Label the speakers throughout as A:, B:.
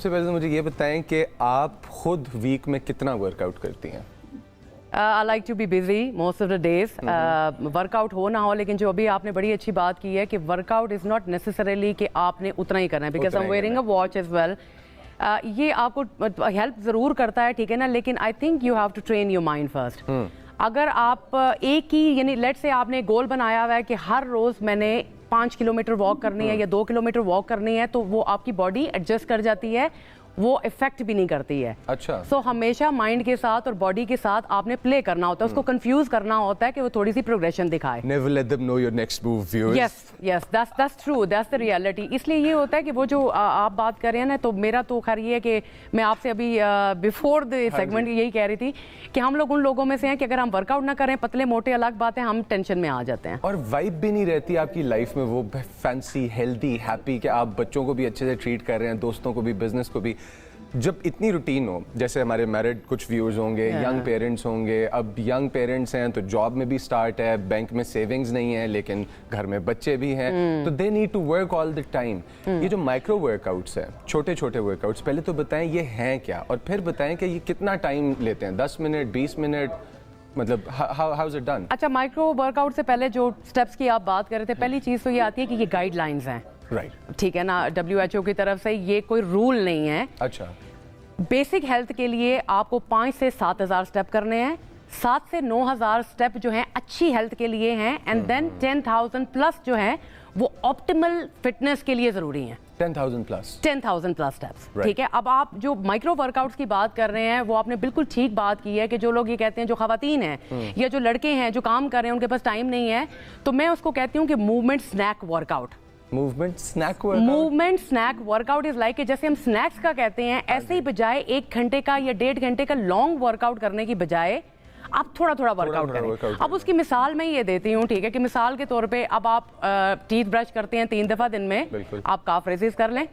A: सबसे पहले तो मुझे ये बताएं कि आप खुद वीक में कितना वर्कआउट करती हैं?
B: I like to be busy most of the days. Workout हो ना हो, लेकिन जो अभी आपने बड़ी अच्छी बात की है कि वर्कआउट इज़ नॉट नेसेसरीली कि आपने उतना ही करना है, because I am wearing a watch as well. ये आपको हेल्प ज़रूर करता है, ठीक है ना, लेकिन I think you have to train your mind first. अगर आप एक ही, यानी लेट से आपने गोल बनाया हुआ है कि हर रोज़ मैंने 5 किलोमीटर वॉक करनी है या 2 किलोमीटर वॉक करनी है, तो वो आपकी बॉडी एडजस्ट कर जाती है, वो इफेक्ट भी नहीं करती है।
A: अच्छा।
B: सो हमेशा माइंड के साथ और बॉडी के साथ आपने प्ले करना होता है, उसको कंफ्यूज करना होता है कि वो थोड़ी सी प्रोग्रेशन दिखाए।
A: Never let them know your next move, viewers.
B: Yes, that's true, that's the reality। इसलिए ये होता है कि वो जो आप बात कर रहे हैं ना, तो मेरा तो खैर ये है कि मैं आपसे अभी बिफोर द सेगमेंट यही कह रही थी कि हम लोग उन लोगों में से हैं कि अगर हम वर्कआउट ना करें, पतले मोटे अलग बात है, हम टेंशन में आ जाते हैं।
A: और वाइब भी नहीं रहती आपकी लाइफ में वो फैंसी, हेल्दी, हैप्पी कि आप बच्चों को भी अच्छे से ट्रीट कर रहे हैं, दोस्तों को भी, बिजनेस को भी। जब इतनी रूटीन हो, जैसे हमारे मैरिड कुछ व्यूअर्स होंगे, यंग पेरेंट्स होंगे, अब यंग पेरेंट्स हैं तो जॉब में भी स्टार्ट है, बैंक में सेविंग्स नहीं है, लेकिन घर में बच्चे भी हैं, तो they need to work all the time. ये जो माइक्रो वर्कआउट्स हैं, छोटे छोटे वर्कआउट्स, पहले तो बताएं ये हैं क्या, और फिर बताएं कि ये कितना टाइम लेते हैं, 10 मिनट, 20 मिनट, मतलब हाउ इज इट डन?
B: अच्छा, माइक्रो वर्कआउट से पहले जो स्टेप्स की आप बात कर रहे थे, पहली चीज़ तो ये आती है कि ये गाइडलाइंस हैं,
A: राइट,
B: ठीक है ना, WHO की तरफ से, ये कोई रूल नहीं है।
A: अच्छा।
B: बेसिक हेल्थ के लिए आपको 5 से 7 हज़ार स्टेप करने हैं, 7 से 9 हज़ार स्टेप जो हैं अच्छी हेल्थ के लिए हैं, एंड देन 10,000 प्लस जो हैं वो ऑप्टिमल फिटनेस के लिए ज़रूरी हैं।
A: 10,000 प्लस
B: स्टेप्स, ठीक है। अब आप जो माइक्रो वर्कआउट्स की बात कर रहे हैं, वो आपने बिल्कुल ठीक बात की है कि जो लोग ये कहते हैं, जो खवातीन हैं या जो लड़के हैं जो काम कर रहे हैं, उनके पास टाइम नहीं है, तो मैं उसको कहती हूँ कि movement snack workout.
A: Movement snack
B: workout is like, जैसे हम स्नैक्स का कहते हैं, ऐसे ही बजाय 1 घंटे का या 1.5 घंटे का लॉन्ग वर्कआउट करने की बजाय आप थोड़ा थोड़ा वर्कआउट करें। अब उसकी मिसाल मैं ये देती हूँ, ठीक है, कि मिसाल के तौर पे अब आप टीथ ब्रश करते हैं 3 दफा दिन में, आप काफ रेजेस कर लें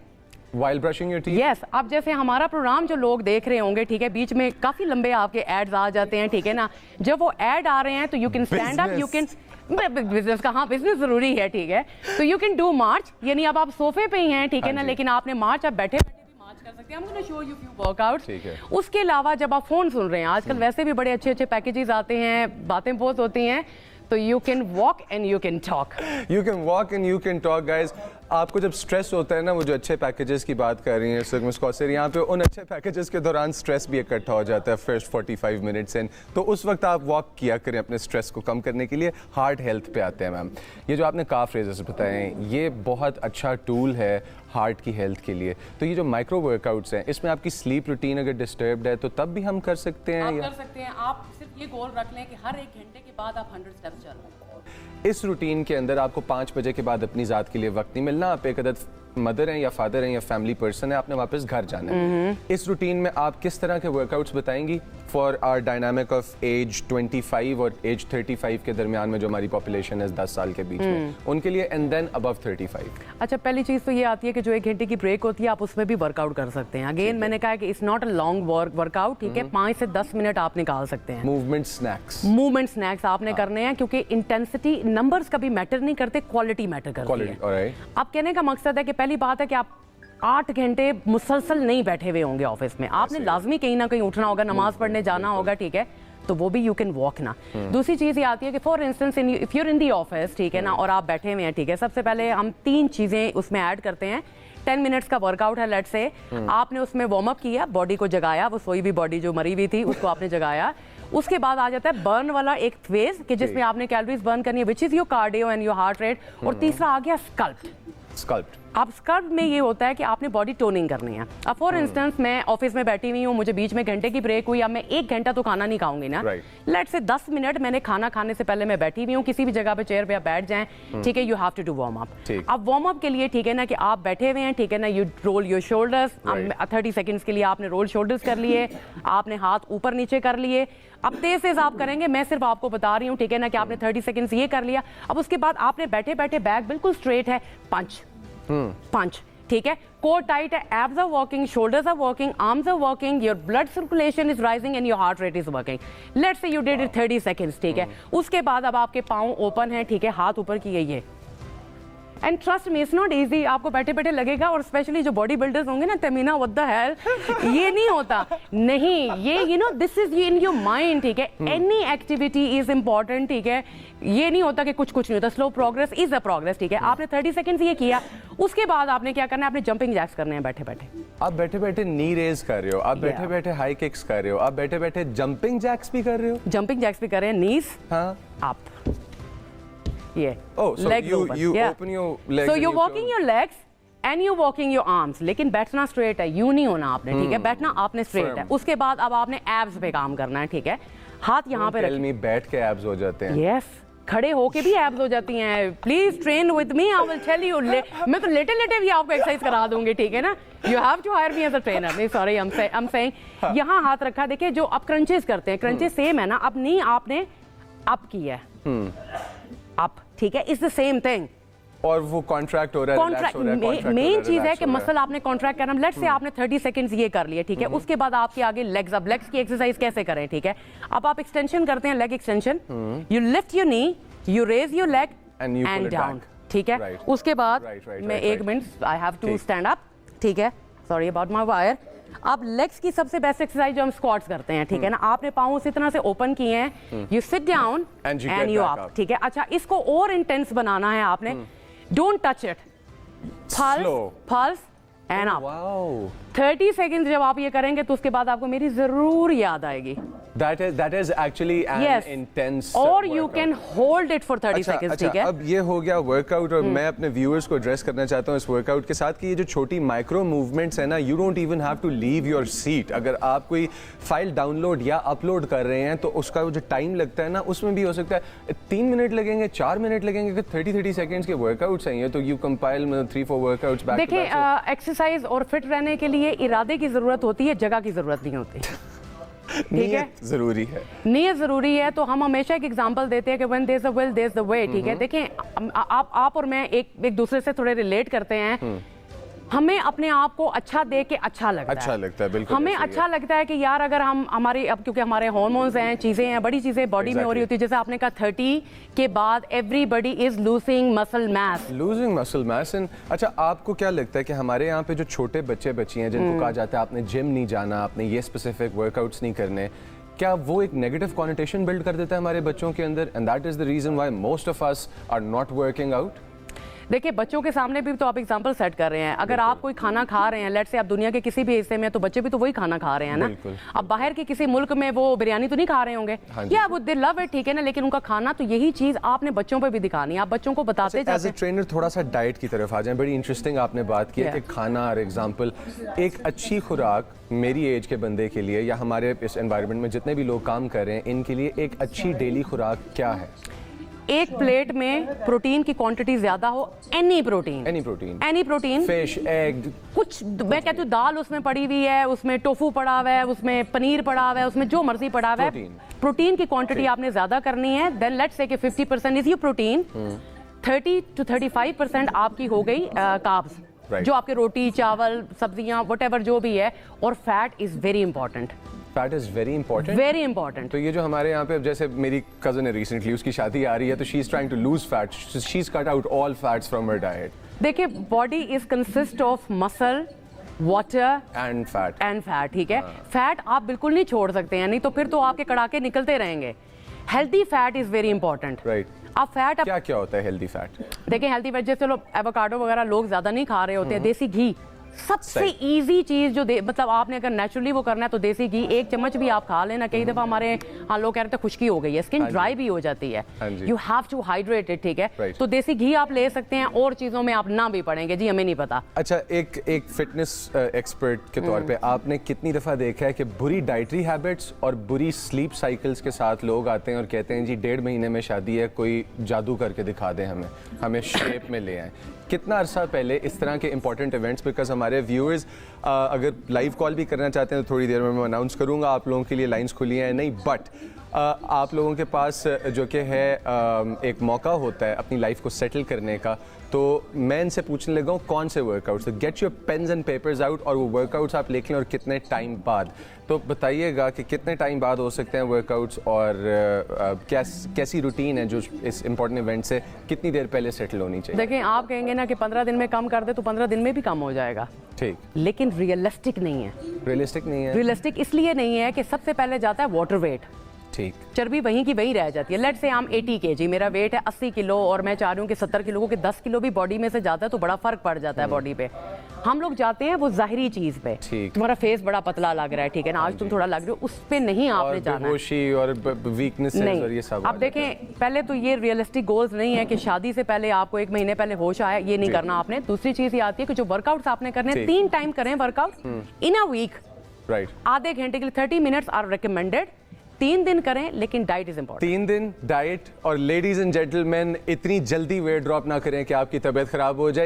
A: while brushing your teeth।
B: Yes, अब जैसे हमारा प्रोग्राम जो लोग देख रहे होंगे, ठीक है, बीच में काफी लंबे आपके एड्स आ जाते हैं, ठीक है ना, जब वो एड आ रहे हैं तो you can stand up, you can, business का, हाँ बिजनेस जरूरी है, ठीक है, तो यू कैन डू मार्च, यानी अब आप सोफे पे ही हैं, ठीक है ना, लेकिन आपने मार्च, आप बैठे बैठे भी मार्च कर सकते हैं। I'm gonna show you few workouts। उसके अलावा जब आप फोन सुन रहे हैं, आजकल वैसे भी बड़े अच्छे अच्छे पैकेजेस आते हैं, बातें बहुत होती हैं, तो you can walk and you can talk.
A: You can walk and you can talk. Guys, आपको जब स्ट्रेस होता है ना, वो जो अच्छे पैकेजेस की बात कर रही हैं मिस कौसर, यहाँ पे उन अच्छे पैकेजेस के दौरान स्ट्रेस भी इकट्ठा हो जाता है फर्स्ट 45 मिनट्स इन, तो उस वक्त आप वॉक किया करें अपने स्ट्रेस को कम करने के लिए। हार्ट हेल्थ पे आते हैं मैम, ये जो आपने काफ रेजर्स बताए, ये बहुत अच्छा टूल है हार्ट की हेल्थ के लिए। तो ये जो माइक्रो वर्कआउट्स हैं, इसमें आपकी स्लीप रूटीन अगर डिस्टर्ब्ड है तो तब भी हम कर सकते हैं?
B: आप कर सकते हैं। आप सिर्फ ये गोल रख लें कि हर 1 घंटे के बाद आप 100 स्टेप्स चलें।
A: इस रूटीन के अंदर आपको 5 बजे के बाद अपनी ज़ात के लिए वक्त नहीं मिलना, आप एक अदद मदर हैं या फादर हैं या फैमिली पर्सन है, आपने वापस घर जाना है। इस रूटीन में आप किस तरह के वर्कआउट्स बताएंगी for our dynamic of age 25 और एज 35 के दरमियान में जो हमारी पॉपुलेशन है 10 साल के बीच में, उनके लिए, एंड देन अबव 35?
B: अच्छा, पहली चीज़ तो ये आती है कि जो 1 घंटे की ब्रेक होती है, आप उसमें भी वर्कआउट कर सकते हैं। अगेन मैंने कहा कि it's not a long workout, ठीक है, 5 से 10 मिनट आप निकाल सकते हैं।
A: मूवमेंट स्नैक्स
B: आपने करने हैं, क्योंकि इंटेंसिटी, नंबर्स कभी मैटर नहीं करते, क्वालिटी मैटर करती है। अब कहने का मकसद है कि पहली बात है कि आप 8 घंटे मुसलसल नहीं बैठे हुए होंगे ऑफिस में, आपने लाजमी कहीं ना कहीं उठना होगा, नमाज पढ़ने जाना होगा, ठीक है, तो वो भी यू कैन वॉक ना। दूसरी चीज़ ये आती है कि for instance if you're in the office, ठीक है ना, और आप बैठे हुए हैं, ठीक है, सबसे पहले हम 3 चीज़ें उसमें ऐड करते हैं। 10 मिनट्स का वर्कआउट है, लेट्स से आपने उसमें वार्म अप किया, बॉडी को जगाया, वो सोई भी बॉडी जो मरी हुई थी उसको आपने जगाया। उसके बाद आ जाता है बर्न वाला एक फेज कि जिसमें आपने कैलोरीज बर्न करनी है, which is your cardio and your heart rate. और तीसरा आ गया स्कल्प्ट। अब स्कल्प्ट में ये होता है कि आपने बॉडी टोनिंग करनी है। अब फॉर इंस्टेंस मैं ऑफिस में बैठी हुई हूँ, मुझे बीच में घंटे की ब्रेक हुई, अब मैं 1 घंटा तो खाना नहीं खाऊंगी ना, लेट्स से 10 मिनट मैंने खाना खाने से पहले मैं बैठी हुई हूँ, किसी भी जगह पे चेयर पे आप बैठ जाएं, ठीक है, you have to do warm up. अब वार्म अप के लिए, ठीक है ना, कि आप बैठे हुए हैं, ठीक है ना, you roll your shoulders, 30 seconds के लिए आपने रोल शोल्डर्स कर लिए, आपने हाथ ऊपर नीचे कर लिए। अब तेज आप करेंगे, मैं सिर्फ आपको बता रही हूँ, ठीक है ना, कि आपने 30 सेकंड्स ये कर लिया। अब उसके बाद आपने बैठे बैठे बैक बिल्कुल स्ट्रेट है, पंच, ठीक है, कोर टाइट है, abs are working, shoulders are working, arms are working, your blood circulation is rising and your heart rate is working. Let's say you did it 30 seconds, ठीक है। उसके बाद अब आपके पाँव ओपन हैं, ठीक है, हाथ ऊपर किए, ये and trust me it's not easy, आपको बैठे बैठे लगेगा, और स्पेशली जो बॉडी बिल्डर्स होंगे ना, तमीना व्हाट द हेल, ये नहीं होता, नहीं, ये you know this is in your mind, ठीक है, एनी एक्टिविटी इज इंपॉर्टेंट, ठीक है, ये नहीं होता कि कुछ नहीं होता, slow progress is a progress, ठीक है। आपने 30 सेकंड्स ये किया, उसके बाद आपने क्या करना है, आपने जंपिंग जैक्स करने हैं बैठे बैठे।
A: आप बैठे बैठे नी रेज कर रहे हो, आप बैठे बैठे हाई किक्स कर रहे हो, आप बैठे बैठे जंपिंग जैक्स भी कर रहे हो,
B: जंपिंग जैक्स भी कर रहे हैं, नीज अप, ये
A: legs open. You open your legs.
B: So you're walking your legs and you're walking your arms, लेकिन बैठना स्ट्रेट है, यूं नहीं होना आपने, ठीक है, बैठना आपने स्ट्रेट है। उसके बाद अब आपने एब्स पे काम करना है, ठीक है, हाथ यहाँ पे
A: रखिए। बैठ के एब्स हो जाते हैं।
B: यस, खड़े होके भी एब्स हो जाती हैं। Please train with me, I will tell you. मैं तो लेटे लेटे भी आपको एक्सरसाइज करा दूंगी, ठीक है ना। You have to hire me as a trainer. नहीं सॉरी, आई एम सेइंग यहाँ हाथ रखा, देखिए जो आप क्रंचेस करते हैं, क्रंचेस सेम है ना, अब नहीं आपने अप किया है, अप, ठीक है, इट्स द सेम थिंग।
A: और वो कॉन्ट्रैक्ट हो रहा है, रिलैक्स हो रहा है।
B: मेन चीज है कि मसल आपने कॉन्ट्रैक्ट करना। लेट्स से आपने 30 सेकंड्स ये कर लिए, ठीक है, उसके बाद आपके आगे लेग्स। अब लेग्स की एक्सरसाइज कैसे करें, ठीक है, अब आप एक्सटेंशन करते हैं, leg extension, you lift your knee, you raise your leg and down, ठीक है। उसके बाद मैं 1 minute, I have to stand up, ठीक है, सॉरी अबाउट माय वायर। अब लेग्स की सबसे बेस्ट एक्सरसाइज जो हम स्क्वाट्स करते हैं, ठीक है ना, आपने पाँव उसी तरह से ओपन किए हैं, you sit down and you up, ठीक है। अच्छा, इसको और इंटेंस बनाना है आपने, don't touch it, pulse and up. 30 seconds जब आप ये करेंगे तो उसके बाद आपको मेरी जरूर याद आएगी।
A: That is actually an intense
B: और you
A: workout.
B: can hold it for 30 seconds, ठीक है।
A: अब ये हो गया वर्कआउट, और मैं अपने व्यूअर्स को एड्रेस करना चाहता हूँ इस वर्कआउट के साथ कि ये जो छोटी माइक्रो मूवमेंट्स है ना, you don't even have to leave your seat. अगर आप कोई फाइल डाउनलोड या अपलोड कर रहे हैं तो उसका जो टाइम लगता है ना, उसमें भी हो सकता है 3 मिनट लगेंगे, 4 मिनट लगेंगे, कि 30 सेकंड्स के वर्कआउट्स हैं, तो यू कंपाइल 3-4 वर्कआउट्स बैक।
B: देखिए, एक्सरसाइज और फिट रहने के लिए इरादे की जरूरत होती है, जगह की जरूरत नहीं होती। ठीक है,
A: जरूरी है,
B: नीयत जरूरी है। तो हम हमेशा एक एग्जांपल देते हैं कि when there is a will there is the way, ठीक है। देखें, आप और मैं एक दूसरे से थोड़े रिलेट करते हैं। हमें अपने आप को अच्छा देख के अच्छा लगता है, बिल्कुल हमें अच्छा लगता है कि यार अगर हम हमारी, अब क्योंकि हमारे हार्मोन्स हैं, चीजें हैं, बड़ी चीजें बॉडी में हो रही होती है। जैसे आपने कहा 30 के बाद everybody is losing muscle mass.
A: And अच्छा, आपको क्या लगता है कि हमारे यहाँ पे जो छोटे बच्चे बच्ची हैं जिनको कहा जाता है आपने जिम नहीं जाना, आपने ये स्पेसिफिक वर्कआउट्स नहीं करने, क्या वो एक नेगेटिव कॉनोटेशन बिल्ड कर देता है हमारे बच्चों के अंदर, and that is the reason why most of us are not working out?
B: देखिए, बच्चों के सामने भी तो आप एग्जांपल सेट कर रहे हैं। अगर आप कोई खाना खा रहे हैं, लेट्स से आप दुनिया के किसी भी हिस्से में, तो बच्चे भी तो वही खाना खा रहे हैं ना। अब बाहर के किसी मुल्क में वो बिरयानी तो नहीं खा रहे होंगे, या वो दे लव इट, ठीक है ना, लेकिन उनका खाना तो यही चीज आपने बच्चों पे भी दिखानी है। आप बच्चों को बताते जाते हैं।
A: एज अ ट्रेनर थोड़ा सा डाइट की तरफ आ जाएं। बड़ी इंटरेस्टिंग आपने बात की है कि खाना, फॉर एग्जांपल, एक अच्छी खुराक मेरी एज के बंदे के लिए या हमारे इस एनवायरनमेंट में जितने भी लोग काम कर रहे हैं, इनके लिए एक अच्छी डेली खुराक क्या है?
B: एक प्लेट में प्रोटीन की क्वांटिटी ज्यादा हो, एनी प्रोटीन,
A: फिश, एग,
B: कुछ, मैं कहती हूँ दाल उसमें पड़ी हुई है, उसमें टोफू पड़ा हुआ है, उसमें पनीर पड़ा हुआ है, उसमें जो मर्जी पड़ा हुआ है, प्रोटीन की क्वांटिटी आपने ज्यादा करनी है। देन लेट्स से कि 50% इज योर प्रोटीन, 30 to 35% आपकी हो गई कार्ब्स, जो आपके रोटी, चावल, सब्जियां, व्हाटएवर जो भी है, और fat is very important.
A: Fat is very important. तो ये जो हमारे यहाँ पे, जैसे मेरी कजन है रिसेंटली, उसकी शादी आ रही है, तो she is trying to lose fat, she is cut out all fats from her diet.
B: देखिए, body is consist of muscle, water
A: and fat,
B: ठीक है। फैट आप बिल्कुल नहीं छोड़ सकते हैं, नहीं तो फिर तो आपके कड़ाके निकलते रहेंगे। Healthy fat is very important,
A: right.
B: अब फैट,
A: क्या होता है हेल्दी फैट?
B: देखिए, हेल्दी फैट जैसे लोग एवोकाडो वगैरह लोग ज्यादा नहीं खा रहे होते हैं। देसी घी सबसे इजी चीज जो मतलब आपने अगर नेचुरली वो करना है तो देसी घी 1 चम्मच भी आप खा लेना। कई दफा हमारे लोग कह रहे थे खुश्की हो गई है, स्किन ड्राई भी हो जाती है, you have to hydrate it, ठीक है। तो देसी घी आप ले सकते हैं, और चीजों में आप ना भी पड़ेंगे, जी हमें नहीं पता।
A: अच्छा, एक फिटनेस एक्सपर्ट के तौर पे आपने कितनी दफा देखा है कि बुरी डाइटरी हैबिट्स और बुरी स्लीप साइकिल्स के साथ लोग आते हैं और कहते हैं जी 1.5 महीने में शादी है, कोई जादू करके दिखा दें, हमें शेप में ले आए? कितना अरसा पहले इस तरह के इंपॉर्टेंट इवेंट्स, बिकॉज हमारे व्यूअर्स अगर लाइव कॉल भी करना चाहते हैं तो थोड़ी देर में मैं अनाउंस करूंगा, आप लोगों के लिए लाइंस खुली हैं नहीं, बट आप लोगों के पास जो कि है एक मौका होता है अपनी लाइफ को सेटल करने का, तो मैं इनसे पूछने लगा हूँ कौन से वर्कआउट्स, तो get your pens and papers out और वो वर्कआउट्स आप लिख लें और कितने टाइम बाद। तो बताइएगा कि कितने टाइम बाद हो सकते हैं वर्कआउट्स और कैसी रूटीन है जो इस इम्पोर्टेंट इवेंट से कितनी देर पहले सेटल होनी चाहिए।
B: देखें, आप कहेंगे ना कि 15 दिन में कम कर दे तो 15 दिन में भी कम हो जाएगा,
A: ठीक,
B: लेकिन रियलिस्टिक नहीं है।
A: रियलिस्टिक नहीं है।
B: रियलिस्टिक इसलिए नहीं है कि सबसे पहले जाता है वाटर वेट,
A: ठीक,
B: चर्बी वहीं की वहीं रह जाती है। लेट्स से हम 80 kg, मेरा वेट है 80 किलो और मैं चाह रही हूँ कि 70 किलो को, कि 10 किलो भी बॉडी में से जाता है तो बड़ा फर्क पड़ जाता है बॉडी पे। हम लोग जाते हैं वो जाहिरी चीज पे, तुम्हारा फेस बड़ा पतला लग रहा है, ठीक है ना, आज तुम थोड़ा लग रहे हो, उस पे नहीं आपने जाना है।
A: बेहोशी और वीकनेसेस और ये सब।
B: आप देखें, पहले तो ये रियलिस्टिक गोल्स नहीं है कि शादी से पहले आपको 1 महीने पहले होश आया, ये नहीं करना आपने। दूसरी चीज ये आती है कि जो वर्कआउट्स आपने करने 3 टाइम करें workout in a week,
A: right,
B: आधे घंटे के लिए 30 मिनट्स आर रिकमेंडेड। 3 दिन करें, लेकिन डाइट इज इंपॉर्टेंट।
A: 3 दिन डाइट, और लेडीज एंड जेंटलमैन इतनी जल्दी वेट ड्रॉप ना करें कि आपकी तबीयत खराब हो जाए।